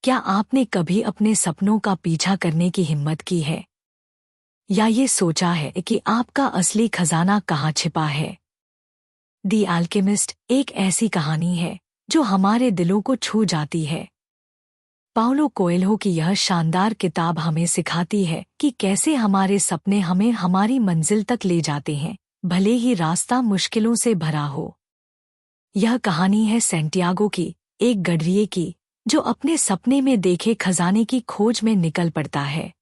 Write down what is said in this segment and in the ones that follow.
क्या आपने कभी अपने सपनों का पीछा करने की हिम्मत की है? या ये सोचा है कि आपका असली खजाना कहाँ छिपा है? दी अल्केमिस्ट एक ऐसी कहानी है जो हमारे दिलों को छू जाती है। पाउलो कोएल्हो की यह शानदार किताब हमें सिखाती है कि कैसे हमारे सपने हमें हमारी मंजिल तक ले जाते हैं, भले ही रास्ता मुश्किलों से भरा हो। यह कहानी है सैंटियागो की, एक गडरिये की, जो अपने सपने में देखे खजाने की खोज में निकल पड़ता है।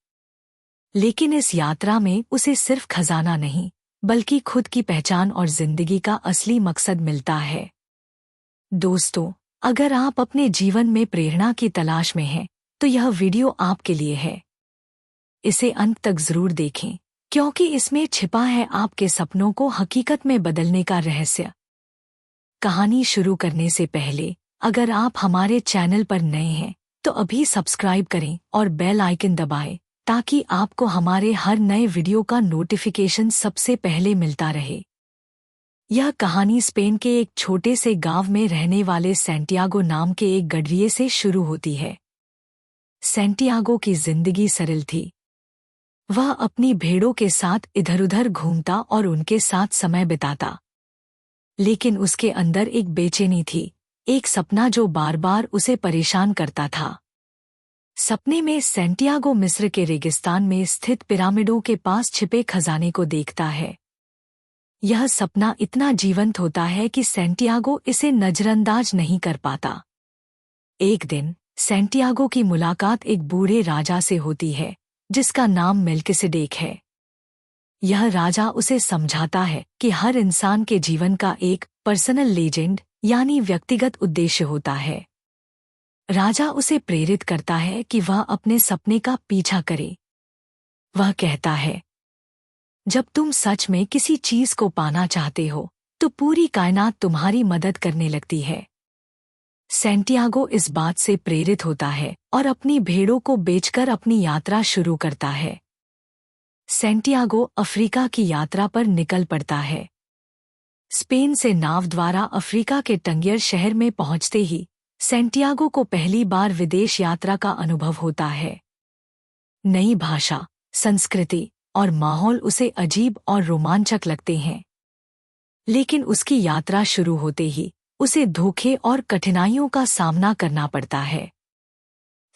लेकिन इस यात्रा में उसे सिर्फ खजाना नहीं, बल्कि खुद की पहचान और जिंदगी का असली मकसद मिलता है। दोस्तों, अगर आप अपने जीवन में प्रेरणा की तलाश में हैं, तो यह वीडियो आपके लिए है। इसे अंत तक जरूर देखें, क्योंकि इसमें छिपा है आपके सपनों को हकीकत में बदलने का रहस्य। कहानी शुरू करने से पहले, अगर आप हमारे चैनल पर नए हैं, तो अभी सब्सक्राइब करें और बेल आइकन दबाएं, ताकि आपको हमारे हर नए वीडियो का नोटिफिकेशन सबसे पहले मिलता रहे। यह कहानी स्पेन के एक छोटे से गांव में रहने वाले सैंटियागो नाम के एक गडरिये से शुरू होती है। सैंटियागो की जिंदगी सरल थी। वह अपनी भेड़ों के साथ इधर-उधर घूमता और उनके साथ समय बिताता। लेकिन उसके अंदर एक बेचैनी थी, एक सपना जो बार बार उसे परेशान करता था। सपने में सैंटियागो मिस्र के रेगिस्तान में स्थित पिरामिडों के पास छिपे खजाने को देखता है। यह सपना इतना जीवंत होता है कि सैंटियागो इसे नजरअंदाज नहीं कर पाता। एक दिन सैंटियागो की मुलाकात एक बूढ़े राजा से होती है, जिसका नाम मेल्किसेडेक है। यह राजा उसे समझाता है कि हर इंसान के जीवन का एक पर्सनल लेजेंड यानी व्यक्तिगत उद्देश्य होता है। राजा उसे प्रेरित करता है कि वह अपने सपने का पीछा करे। वह कहता है, जब तुम सच में किसी चीज को पाना चाहते हो, तो पूरी कायनात तुम्हारी मदद करने लगती है। सैंटियागो इस बात से प्रेरित होता है और अपनी भेड़ों को बेचकर अपनी यात्रा शुरू करता है। सैंटियागो अफ्रीका की यात्रा पर निकल पड़ता है। स्पेन से नाव द्वारा अफ्रीका के टंगियर शहर में पहुंचते ही सैंटियागो को पहली बार विदेश यात्रा का अनुभव होता है। नई भाषा, संस्कृति और माहौल उसे अजीब और रोमांचक लगते हैं। लेकिन उसकी यात्रा शुरू होते ही उसे धोखे और कठिनाइयों का सामना करना पड़ता है।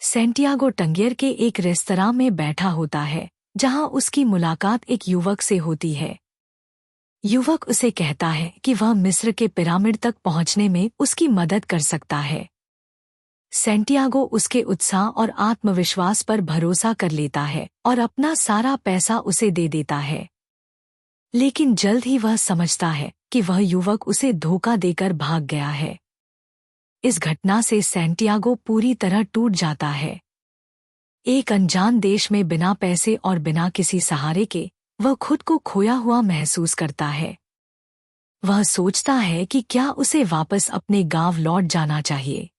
सैंटियागो टंगियर के एक रेस्तरां में बैठा होता है, जहां उसकी मुलाकात एक युवक से होती है। युवक उसे कहता है कि वह मिस्र के पिरामिड तक पहुंचने में उसकी मदद कर सकता है। सैंटियागो उसके उत्साह और आत्मविश्वास पर भरोसा कर लेता है और अपना सारा पैसा उसे दे देता है। लेकिन जल्द ही वह समझता है कि वह युवक उसे धोखा देकर भाग गया है। इस घटना से सैंटियागो पूरी तरह टूट जाता है। एक अनजान देश में बिना पैसे और बिना किसी सहारे के वह खुद को खोया हुआ महसूस करता है। वह सोचता है कि क्या उसे वापस अपने गांव लौट जाना चाहिए।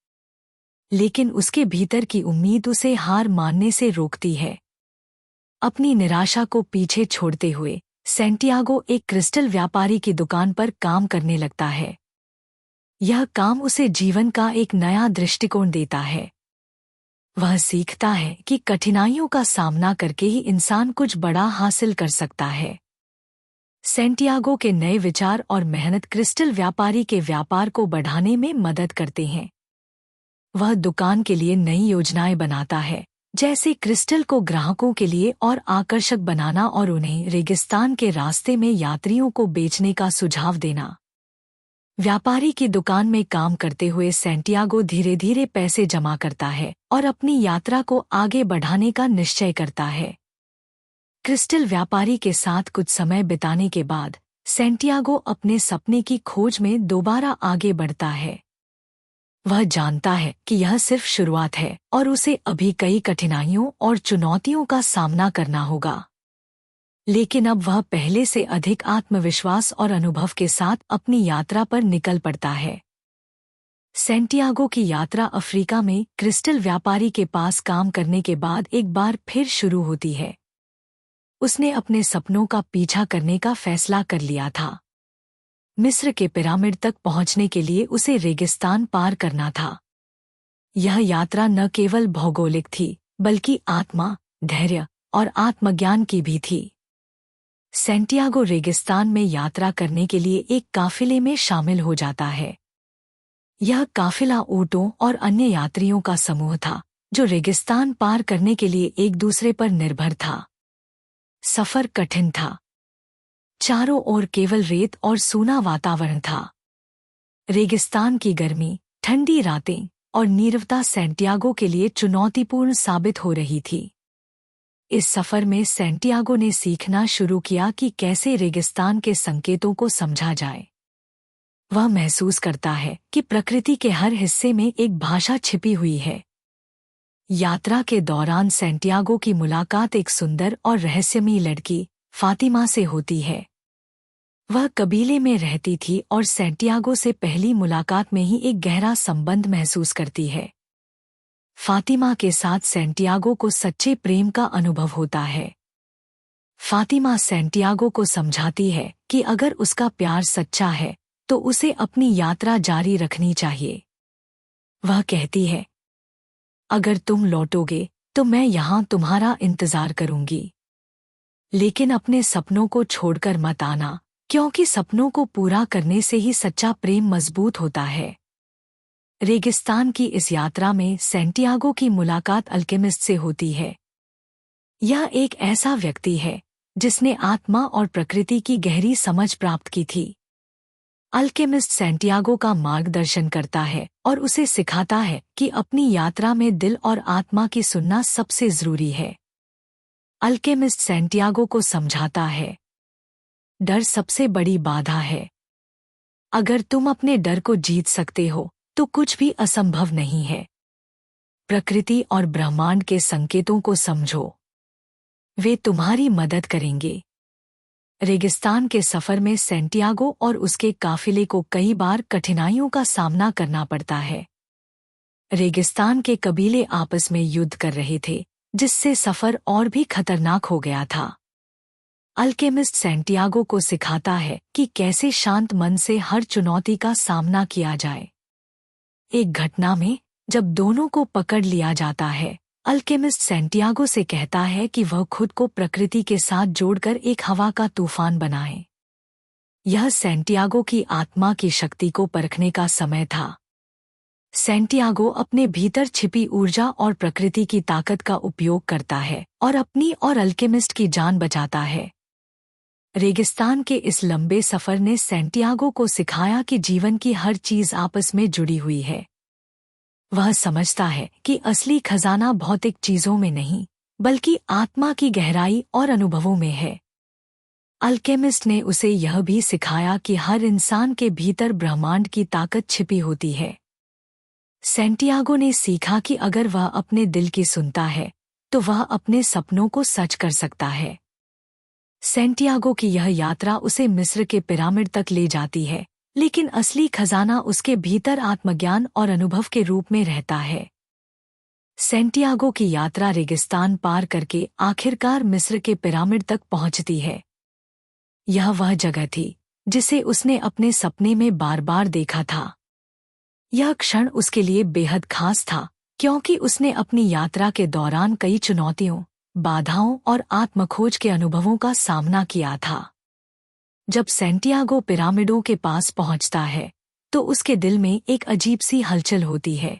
लेकिन उसके भीतर की उम्मीद उसे हार मानने से रोकती है। अपनी निराशा को पीछे छोड़ते हुए सैंटियागो एक क्रिस्टल व्यापारी की दुकान पर काम करने लगता है। यह काम उसे जीवन का एक नया दृष्टिकोण देता है। वह सीखता है कि कठिनाइयों का सामना करके ही इंसान कुछ बड़ा हासिल कर सकता है। सैंटियागो के नए विचार और मेहनत क्रिस्टल व्यापारी के व्यापार को बढ़ाने में मदद करते हैं। वह दुकान के लिए नई योजनाएं बनाता है, जैसे क्रिस्टल को ग्राहकों के लिए और आकर्षक बनाना और उन्हें रेगिस्तान के रास्ते में यात्रियों को बेचने का सुझाव देना। व्यापारी की दुकान में काम करते हुए सैंटियागो धीरे धीरे पैसे जमा करता है और अपनी यात्रा को आगे बढ़ाने का निश्चय करता है। क्रिस्टल व्यापारी के साथ कुछ समय बिताने के बाद सैंटियागो अपने सपने की खोज में दोबारा आगे बढ़ता है। वह जानता है कि यह सिर्फ शुरुआत है और उसे अभी कई कठिनाइयों और चुनौतियों का सामना करना होगा। लेकिन अब वह पहले से अधिक आत्मविश्वास और अनुभव के साथ अपनी यात्रा पर निकल पड़ता है। सैंटियागो की यात्रा अफ्रीका में क्रिस्टल व्यापारी के पास काम करने के बाद एक बार फिर शुरू होती है। उसने अपने सपनों का पीछा करने का फैसला कर लिया था। मिस्र के पिरामिड तक पहुंचने के लिए उसे रेगिस्तान पार करना था। यह यात्रा न केवल भौगोलिक थी, बल्कि आत्मा, धैर्य और आत्मज्ञान की भी थी। सैंटियागो रेगिस्तान में यात्रा करने के लिए एक काफिले में शामिल हो जाता है। यह काफिला ऊँटों और अन्य यात्रियों का समूह था, जो रेगिस्तान पार करने के लिए एक दूसरे पर निर्भर था। सफर कठिन था। चारों ओर केवल रेत और सूना वातावरण था। रेगिस्तान की गर्मी, ठंडी रातें और नीरवता सैंटियागो के लिए चुनौतीपूर्ण साबित हो रही थी। इस सफर में सैंटियागो ने सीखना शुरू किया कि कैसे रेगिस्तान के संकेतों को समझा जाए। वह महसूस करता है कि प्रकृति के हर हिस्से में एक भाषा छिपी हुई है। यात्रा के दौरान सैंटियागो की मुलाकात एक सुंदर और रहस्यमयी लड़की, फातिमा से होती है। वह कबीले में रहती थी और सैंटियागो से पहली मुलाकात में ही एक गहरा संबंध महसूस करती है। फातिमा के साथ सैंटियागो को सच्चे प्रेम का अनुभव होता है। फातिमा सैंटियागो को समझाती है कि अगर उसका प्यार सच्चा है तो उसे अपनी यात्रा जारी रखनी चाहिए। वह कहती है, अगर तुम लौटोगे तो मैं यहाँ तुम्हारा इंतजार करूंगी। लेकिन अपने सपनों को छोड़कर मत आना, क्योंकि सपनों को पूरा करने से ही सच्चा प्रेम मजबूत होता है। रेगिस्तान की इस यात्रा में सैंटियागो की मुलाकात अल्केमिस्ट से होती है। यह एक ऐसा व्यक्ति है जिसने आत्मा और प्रकृति की गहरी समझ प्राप्त की थी। अल्केमिस्ट सैंटियागो का मार्गदर्शन करता है और उसे सिखाता है कि अपनी यात्रा में दिल और आत्मा की सुनना सबसे जरूरी है। अल्केमिस्ट सैंटियागो को समझाता है, डर सबसे बड़ी बाधा है। अगर तुम अपने डर को जीत सकते हो तो कुछ भी असंभव नहीं है। प्रकृति और ब्रह्मांड के संकेतों को समझो, वे तुम्हारी मदद करेंगे। रेगिस्तान के सफर में सैंटियागो और उसके काफिले को कई बार कठिनाइयों का सामना करना पड़ता है। रेगिस्तान के कबीले आपस में युद्ध कर रहे थे, जिससे सफर और भी खतरनाक हो गया था। अल्केमिस्ट सैंटियागो को सिखाता है कि कैसे शांत मन से हर चुनौती का सामना किया जाए। एक घटना में जब दोनों को पकड़ लिया जाता है, अल्केमिस्ट सैंटियागो से कहता है कि वह खुद को प्रकृति के साथ जोड़कर एक हवा का तूफान बनाए। यह सैंटियागो की आत्मा की शक्ति को परखने का समय था। सैंटियागो अपने भीतर छिपी ऊर्जा और प्रकृति की ताकत का उपयोग करता है और अपनी और अल्केमिस्ट की जान बचाता है। रेगिस्तान के इस लंबे सफर ने सैंटियागो को सिखाया कि जीवन की हर चीज आपस में जुड़ी हुई है। वह समझता है कि असली खजाना भौतिक चीजों में नहीं, बल्कि आत्मा की गहराई और अनुभवों में है। अल्केमिस्ट ने उसे यह भी सिखाया कि हर इंसान के भीतर ब्रह्मांड की ताकत छिपी होती है। सैंटियागो ने सीखा कि अगर वह अपने दिल की सुनता है तो वह अपने सपनों को सच कर सकता है। सैंटियागो की यह यात्रा उसे मिस्र के पिरामिड तक ले जाती है, लेकिन असली खजाना उसके भीतर आत्मज्ञान और अनुभव के रूप में रहता है। सैंटियागो की यात्रा रेगिस्तान पार करके आखिरकार मिस्र के पिरामिड तक पहुंचती है। यह वह जगह थी जिसे उसने अपने सपने में बार बार देखा था। यह क्षण उसके लिए बेहद खास था, क्योंकि उसने अपनी यात्रा के दौरान कई चुनौतियों, बाधाओं और आत्मखोज के अनुभवों का सामना किया था। जब सैंटियागो पिरामिडों के पास पहुंचता है तो उसके दिल में एक अजीब सी हलचल होती है।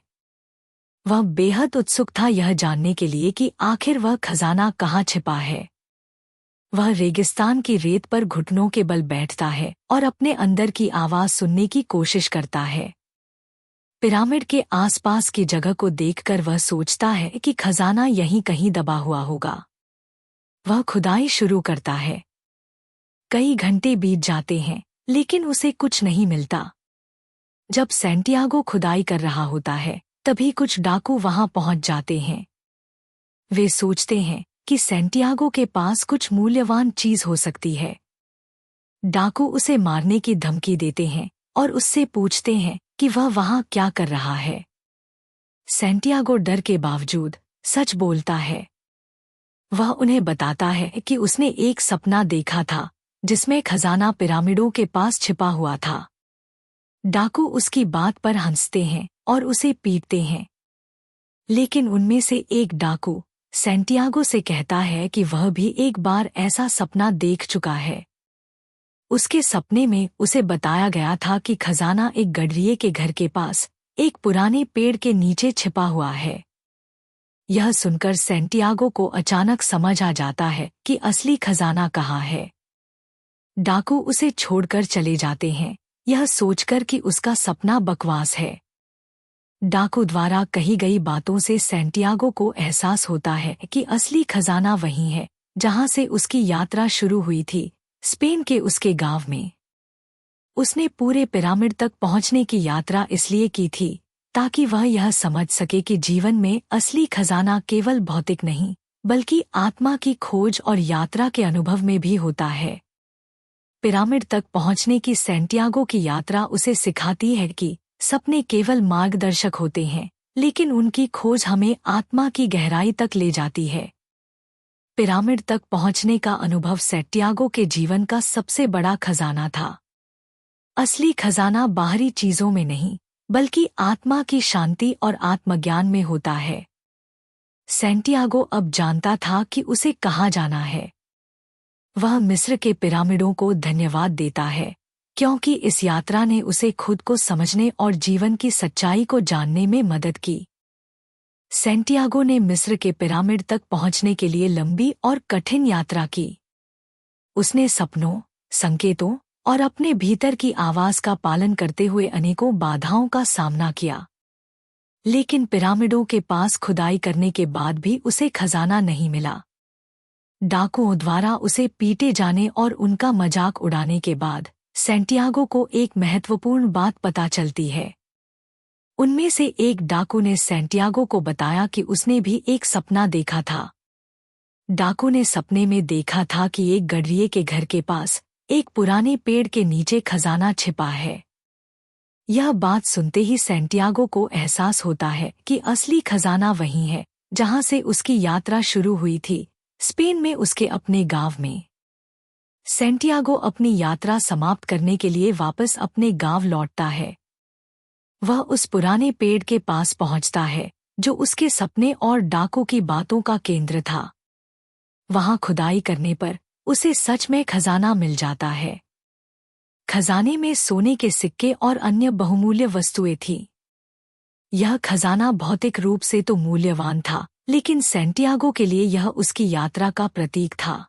वह बेहद उत्सुक था यह जानने के लिए कि आखिर वह खजाना कहाँ छिपा है। वह रेगिस्तान की रेत पर घुटनों के बल बैठता है और अपने अंदर की आवाज सुनने की कोशिश करता है। पिरामिड के आसपास की जगह को देखकर वह सोचता है कि खजाना यहीं कहीं दबा हुआ होगा। वह खुदाई शुरू करता है। कई घंटे बीत जाते हैं, लेकिन उसे कुछ नहीं मिलता। जब सैंटियागो खुदाई कर रहा होता है, तभी कुछ डाकू वहां पहुंच जाते हैं। वे सोचते हैं कि सैंटियागो के पास कुछ मूल्यवान चीज हो सकती है। डाकू उसे मारने की धमकी देते हैं और उससे पूछते हैं कि वह वहां क्या कर रहा है। सैंटियागो डर के बावजूद सच बोलता है। वह उन्हें बताता है कि उसने एक सपना देखा था जिसमें खजाना पिरामिडों के पास छिपा हुआ था। डाकू उसकी बात पर हंसते हैं और उसे पीटते हैं। लेकिन उनमें से एक डाकू सैंटियागो से कहता है कि वह भी एक बार ऐसा सपना देख चुका है। उसके सपने में उसे बताया गया था कि खजाना एक गडरिये के घर के पास एक पुराने पेड़ के नीचे छिपा हुआ है। यह सुनकर सैंटियागो को अचानक समझ आ जाता है कि असली खजाना कहाँ है। डाकू उसे छोड़कर चले जाते हैं, यह सोचकर कि उसका सपना बकवास है। डाकू द्वारा कही गई बातों से सैंटियागो को एहसास होता है कि असली खजाना वही है जहां से उसकी यात्रा शुरू हुई थी, स्पेन के उसके गांव में। उसने पूरे पिरामिड तक पहुंचने की यात्रा इसलिए की थी ताकि वह यह समझ सके कि जीवन में असली खजाना केवल भौतिक नहीं बल्कि आत्मा की खोज और यात्रा के अनुभव में भी होता है। पिरामिड तक पहुंचने की सैंटियागो की यात्रा उसे सिखाती है कि सपने केवल मार्गदर्शक होते हैं, लेकिन उनकी खोज हमें आत्मा की गहराई तक ले जाती है। पिरामिड तक पहुंचने का अनुभव सैंटियागो के जीवन का सबसे बड़ा खजाना था। असली खजाना बाहरी चीजों में नहीं बल्कि आत्मा की शांति और आत्मज्ञान में होता है। सैंटियागो अब जानता था कि उसे कहाँ जाना है। वह मिस्र के पिरामिडों को धन्यवाद देता है क्योंकि इस यात्रा ने उसे खुद को समझने और जीवन की सच्चाई को जानने में मदद की। सैंटियागो ने मिस्र के पिरामिड तक पहुंचने के लिए लंबी और कठिन यात्रा की। उसने सपनों, संकेतों और अपने भीतर की आवाज का पालन करते हुए अनेकों बाधाओं का सामना किया। लेकिन पिरामिडों के पास खुदाई करने के बाद भी उसे खजाना नहीं मिला। डाकुओं द्वारा उसे पीटे जाने और उनका मजाक उड़ाने के बाद सैंटियागो को एक महत्वपूर्ण बात पता चलती है। उनमें से एक डाकू ने सैंटियागो को बताया कि उसने भी एक सपना देखा था। डाकू ने सपने में देखा था कि एक गडरिये के घर के पास एक पुराने पेड़ के नीचे खजाना छिपा है। यह बात सुनते ही सैंटियागो को एहसास होता है कि असली खजाना वही है जहां से उसकी यात्रा शुरू हुई थी, स्पेन में उसके अपने गांव में। सैंटियागो अपनी यात्रा समाप्त करने के लिए वापस अपने गांव लौटता है। वह उस पुराने पेड़ के पास पहुंचता है जो उसके सपने और डाकू की बातों का केंद्र था। वहां खुदाई करने पर उसे सच में खजाना मिल जाता है। खजाने में सोने के सिक्के और अन्य बहुमूल्य वस्तुएं थीं। यह खजाना भौतिक रूप से तो मूल्यवान था, लेकिन सैंटियागो के लिए यह उसकी यात्रा का प्रतीक था।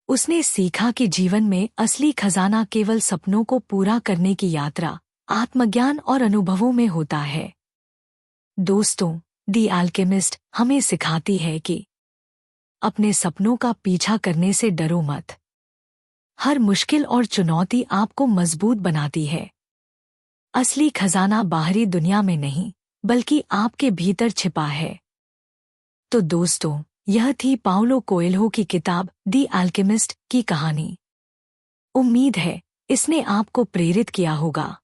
उसने सीखा कि जीवन में असली खजाना केवल सपनों को पूरा करने की यात्रा, आत्मज्ञान और अनुभवों में होता है। दोस्तों, दी अल्केमिस्ट हमें सिखाती है कि अपने सपनों का पीछा करने से डरो मत। हर मुश्किल और चुनौती आपको मजबूत बनाती है। असली खजाना बाहरी दुनिया में नहीं बल्कि आपके भीतर छिपा है। तो दोस्तों, यह थी पाउलो कोएल्हो की किताब दी अल्केमिस्ट की कहानी। उम्मीद है इसने आपको प्रेरित किया होगा।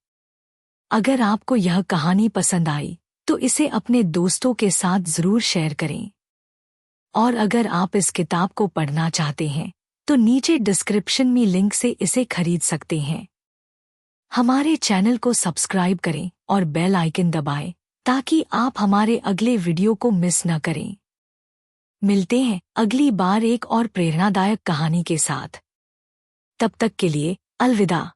अगर आपको यह कहानी पसंद आई तो इसे अपने दोस्तों के साथ जरूर शेयर करें। और अगर आप इस किताब को पढ़ना चाहते हैं तो नीचे डिस्क्रिप्शन में लिंक से इसे खरीद सकते हैं। हमारे चैनल को सब्सक्राइब करें और बेल आइकन दबाएं ताकि आप हमारे अगले वीडियो को मिस न करें। मिलते हैं अगली बार एक और प्रेरणादायक कहानी के साथ। तब तक के लिए अलविदा।